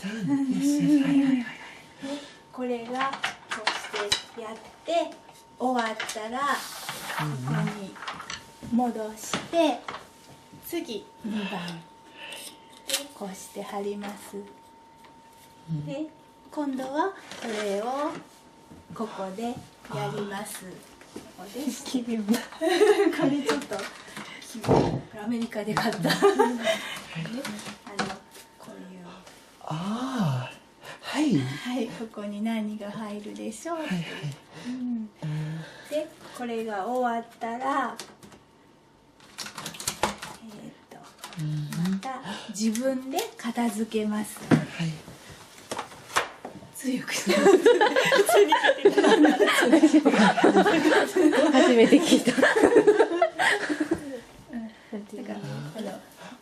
understand. Yes, yes. はいはいはい。これがこうしてやって終わったらここに戻して次2番でこうして貼ります。で今度はこれをここでやります。ここで奇妙なこれちょっとアメリカで買ったこういうああはい、はい、ここに何が入るでしょうって、はいはい、でこれが終わったらまた自分で片付けます。はい。強くしてます。初めて聞いた。だから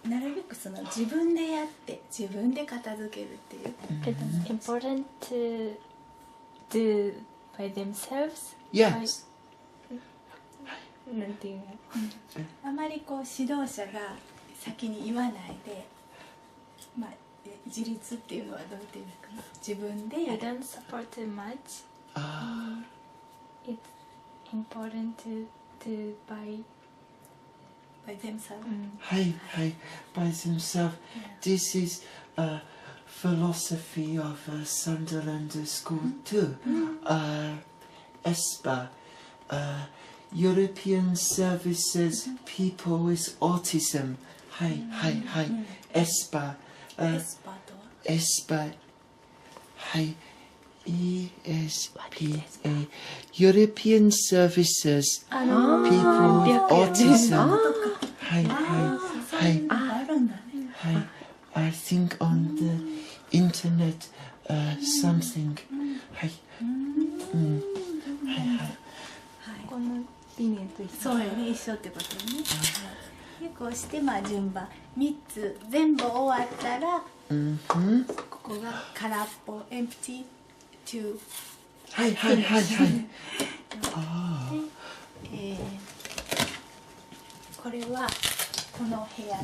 なるべくその自分でやって自分で片付けるっていう。It's important to do by themselves. Yes. なんていうの。あまりこう指導者が先に言わないで、まあ自立っていうのはどうっていうのかな。自分でや You る。 don't support too much. あ It's important to do by by themselves. はいはい by themselves. This is a philosophy of Sunderland School too. ESPA, European Services People with Autism. はいはいはい ESPA. エスパーとは ESPA. はい ESPA European Services People with Autism. はいはいはいあるんだね。はい I think on the internet something はいはいはいこの理念と一緒。そうよね、一緒ってことね。でこうしてまあ順番3つ全部終わったらここが空っぽ empty to はいはいはいはいあこれはこの部屋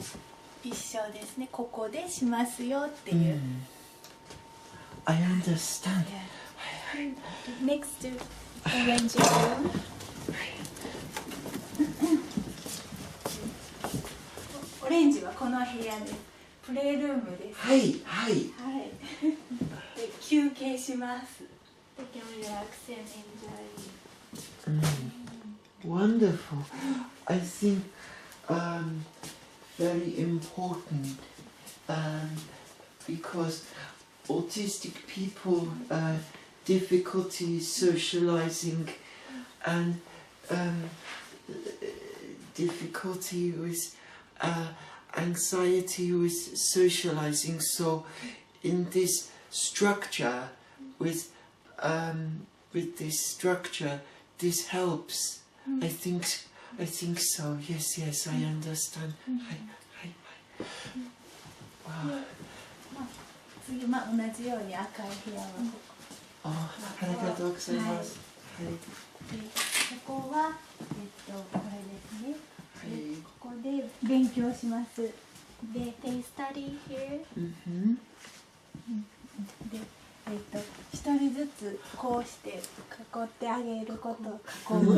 一緒ですね。ここでしますよっていう。I understand Next to orange room. オレンジはこの部屋です。プレイルームです。はいはいはい。で休憩します。 They can relax and enjoy. Wonderful. I think very important because autistic people difficulty socializing and difficulty with anxiety with socializing. So in this structure with this structure this helps. I think so. Yes, yes, I understand. Wow. 次同じように赤い部屋はここ。ありがとうございます。はい。でここはこれですね。はい。ここで勉強します。で They study here. で一人ずつこうして囲ってあげることを囲む。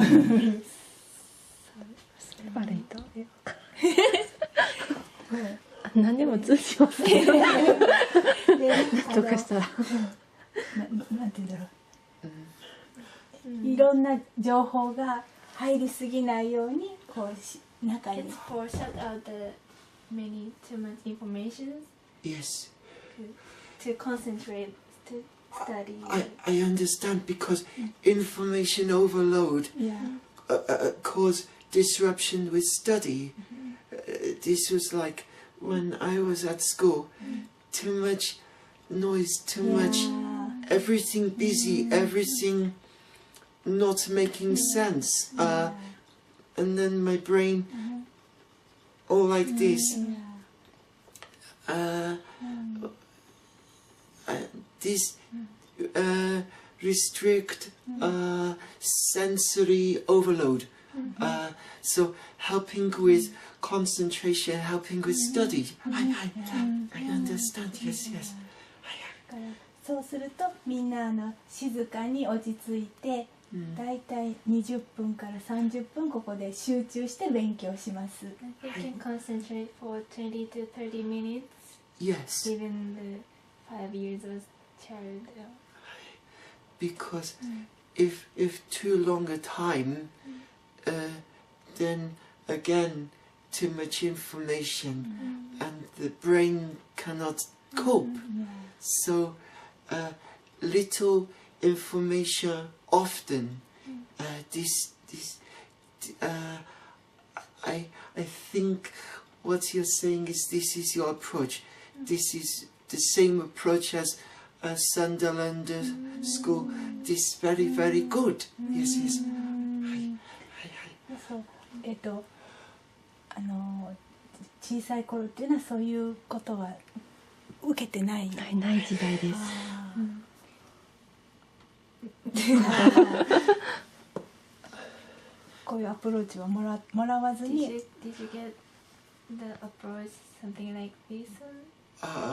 バレーと何でも通じますね。どうかしたらなんて言うんだろう。いろんな情報が入りすぎないようにこう中に。 It's for shut out the many too much information. Yes. To concentrate to study. I understand because information overload cause disruption with study. This was like when I was at school. Too much noise, too much everything busy, everything not making sense. And then my brain all like this. This restrict sensory overload. So helping with concentration, helping with study. I understand. Yes, yes. からそうするとみんな静かに落ち着いて、だいたい20分から30分ここで集中して勉強します。They can concentrate for 20 to 30 minutes. Yes. Even the 5 years old child. Because if too long a time, then again too much information and the brain cannot cope. So little information often. I think what you're saying is this is your approach. This is the same approach as Sunderland school. This is very, very good. Yes, yes. そう小さい頃っていうのはそういうことは受けてない。ない時代です。こういうアプローチはもらわずに。Did you get the approach something like this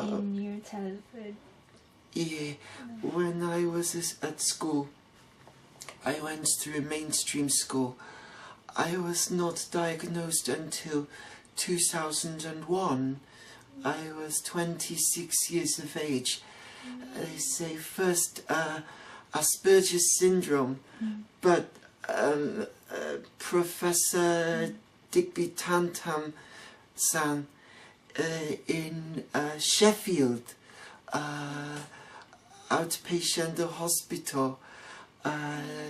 in your childhood? Yeah, when I was at school, I went to a mainstream school. I was not diagnosed until 2001. I was 26 years of age. They say first Asperger's syndrome, but Professor Digby Tantam-san in Sheffield, outpatient hospital,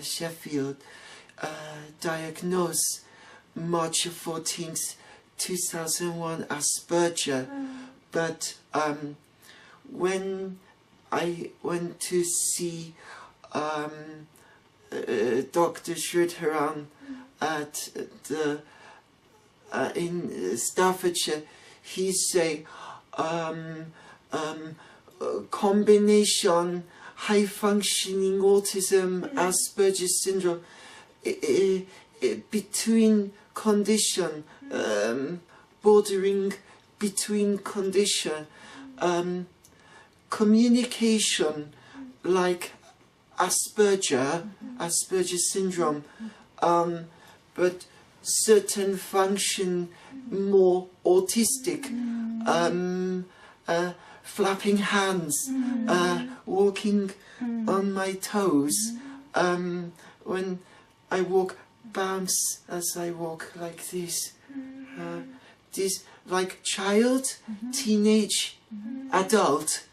Sheffield, diagnosed March 14th, 2001 Asperger. But when I went to see Dr. Sridharan at the in Staffordshire, he say combination high functioning autism Asperger's syndrome between condition bordering between condition communication like Asperger's syndrome, but certain function more autistic, flapping hands, walking on my toes, when I walk, bounce as I walk like this, this like child, teenage, adult,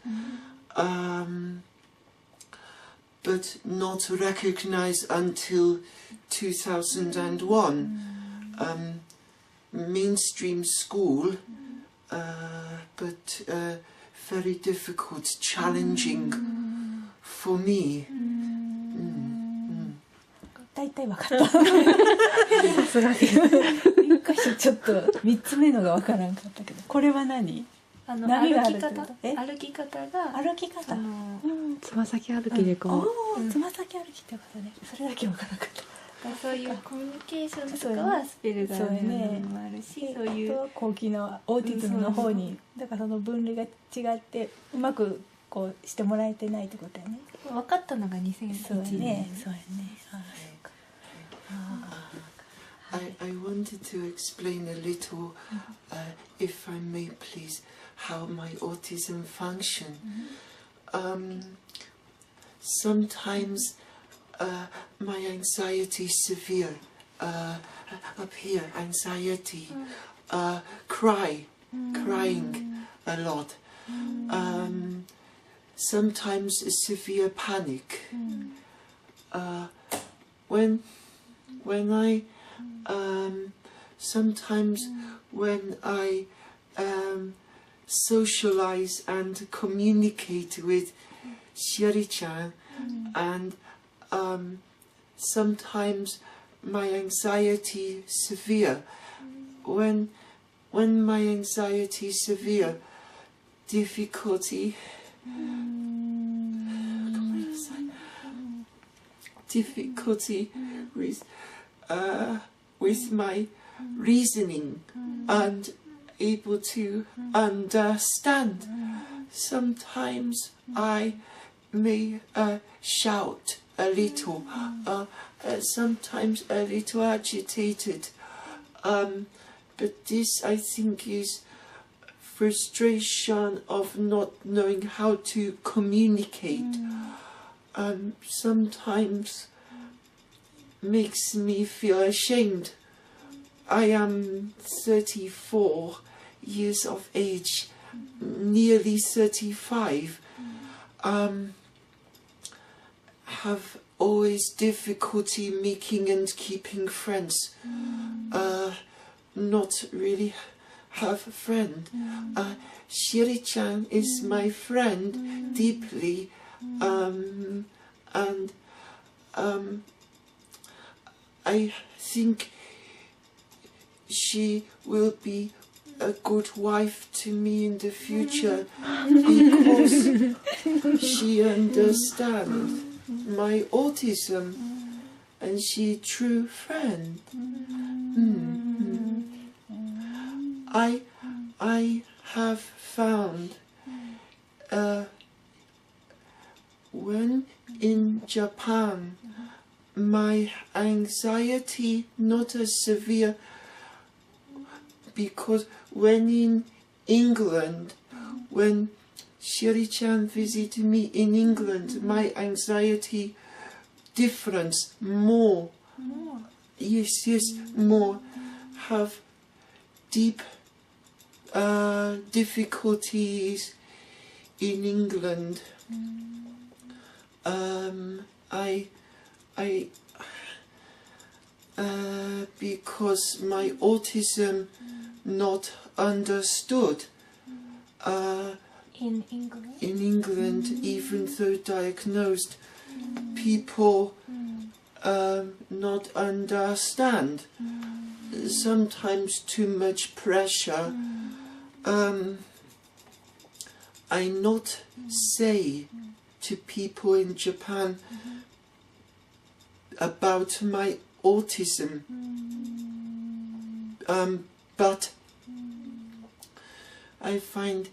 but not recognized until 2001. Mainstream school, but very difficult, challenging for me. 大体分かった。さすがに一箇所ちょっと3つ目のが分からんかったけど、これは何？歩き方がつま先歩きでこう。つま先歩きってことね。それだけ分からなかった。そういうコミュニケーションとかはスペルがあるのもあるし、そういう後期のオーティズムの方に、だからその分類が違ってうまくこうしてもらえてないってことやね。分かったのが2001年。そうやね。I wanted to explain a little, if I may please, how my autism function. Sometimes my anxiety is severe. Up here, anxiety, crying a lot. Sometimes a severe panic. When I sometimes when I socialize and communicate with Shiori-chan, and sometimes my anxiety severe. When my anxiety is severe, difficulty with my reasoning and able to understand. sometimes I may shout a little, sometimes a little agitated, but this I think is frustration of not knowing how to communicate. Sometimes makes me feel ashamed. I am 34 years of age, nearly 35. Have always difficulty making and keeping friends. Not really have a friend. Shiri-chan is my friend deeply, and I think she will be a good wife to me in the future because she understands my autism and she true friend. I have found when in Japan my anxiety not as severe, because when in England, when Shiri-chan visited me in England, my anxiety difference more. Yes, more. Have deep difficulties in England. Because my autism not understood in England. In England, even though diagnosed, people not understand. Sometimes too much pressure. I not say to people in Japan about my autism, but I find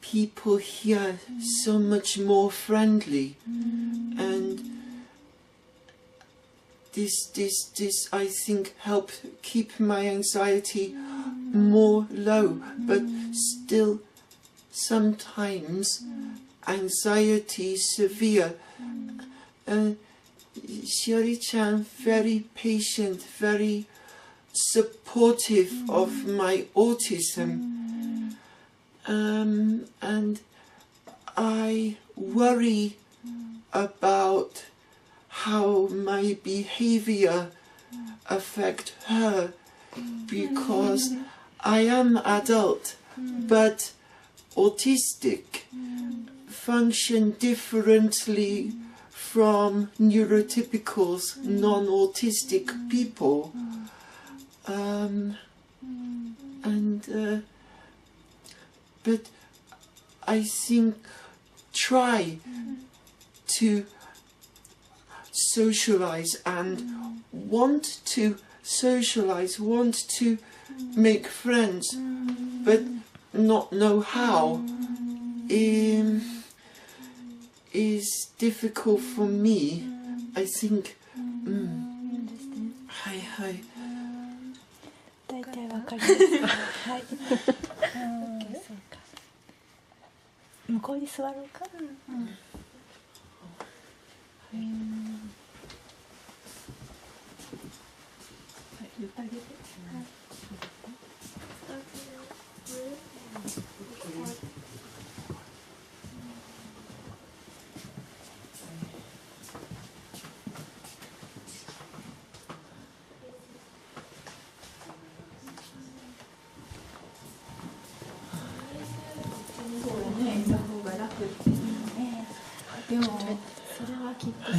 people here so much more friendly, and this I think help keep my anxiety more low, but still sometimes anxiety severe. Shiri-chan very patient, very supportive of my autism, and I worry about how my behavior affect her, because I am adult but autistic, function differently from neurotypicals, non-autistic people, but I think try to socialize and want to socialize, want to make friends, but not know how, is difficult for me. I think. はいはい。大体わかります。はい。向こうに座ろうか。言ってあげて。でもそれはきっと